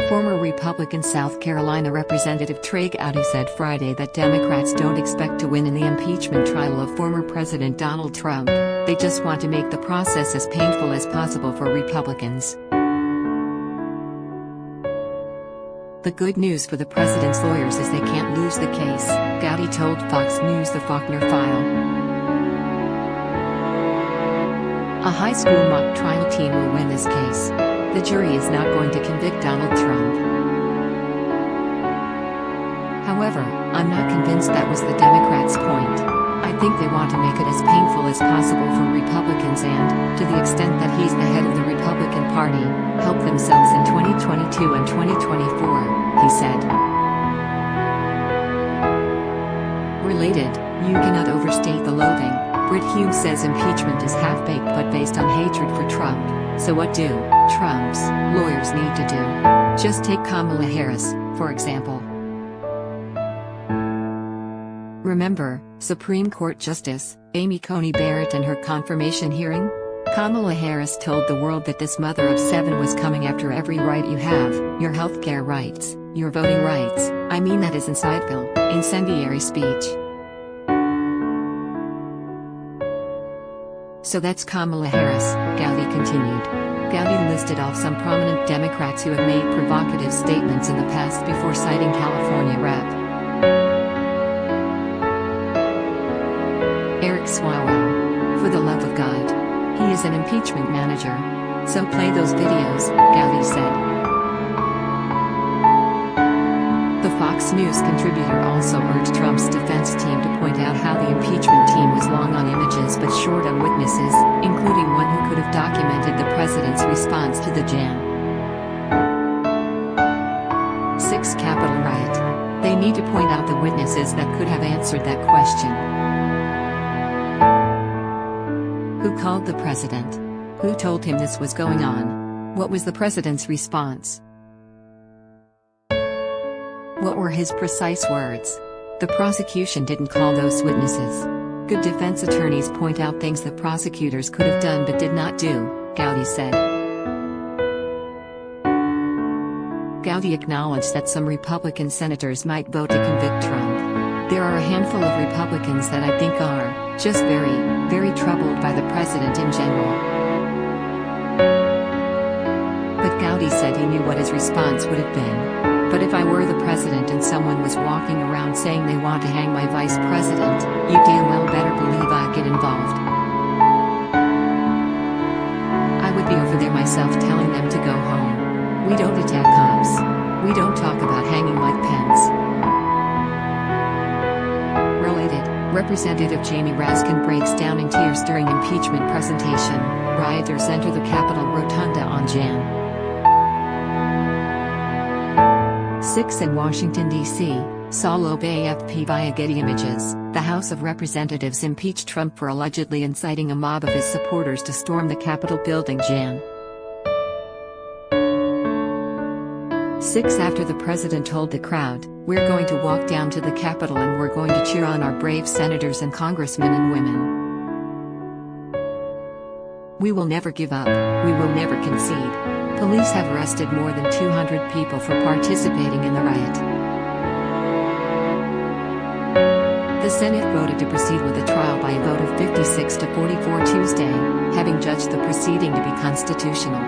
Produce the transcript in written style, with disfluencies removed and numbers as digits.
Former Republican South Carolina Representative Trey Gowdy said Friday that Democrats don't expect to win in the impeachment trial of former President Donald Trump. They just want to make the process as painful as possible for Republicans. The good news for the president's lawyers is they can't lose the case, Gowdy told Fox News the Faulkner File. A high school mock trial team will win this case. The jury is not going to convict Donald Trump. However, I'm not convinced that was the Democrats' point. I think they want to make it as painful as possible for Republicans and, to the extent that he's the head of the Republican Party, help themselves in 2022 and 2024, he said. Related, you cannot overstate the loathing. Brit Hume says impeachment is half-baked but based on hatred for Trump. So what do Trump's lawyers need to do? Just take Kamala Harris, for example. Remember, Supreme Court Justice Amy Coney Barrett and her confirmation hearing? Kamala Harris told the world that this mother of 7 was coming after every right you have, your healthcare rights, your voting rights. I mean that is inciteful, incendiary speech. So that's Kamala Harris, Gowdy continued. Gowdy listed off some prominent Democrats who have made provocative statements in the past before citing California Rep. Swawell. For the love of God. He is an impeachment manager. So play those videos, Gowdy said. The Fox News contributor also urged Trump's defense team to point out how the impeachment team was long on images but short on witnesses, including one who could have documented the president's response to the Jan. 6 Capitol riot. They need to point out the witnesses that could have answered that question. Who called the president? Who told him this was going on? What was the president's response? What were his precise words? The prosecution didn't call those witnesses. Good defense attorneys point out things that prosecutors could have done but did not do, Gowdy said. Gowdy acknowledged that some Republican senators might vote to convict Trump. There are a handful of Republicans that I think are just very troubled by the president in general. But Gowdy said he knew what his response would have been. But if I were the president and someone was walking around saying they want to hang my vice president, you damn well better believe I'd get involved. I would be over there myself telling them to go home. We don't attack cops. We don't talk about hanging Mike Pence. Representative Jamie Raskin breaks down in tears during impeachment presentation. Rioters enter the Capitol Rotunda on Jan. 6 in Washington, D.C., Saul Loeb AFP via Getty Images. The House of Representatives impeached Trump for allegedly inciting a mob of his supporters to storm the Capitol building Jan. 6 after the president told the crowd, "We're going to walk down to the Capitol and we're going to cheer on our brave senators and congressmen and women. We will never give up, we will never concede." Police have arrested more than 200 people for participating in the riot. The Senate voted to proceed with the trial by a vote of 56 to 44 Tuesday, having judged the proceeding to be constitutional.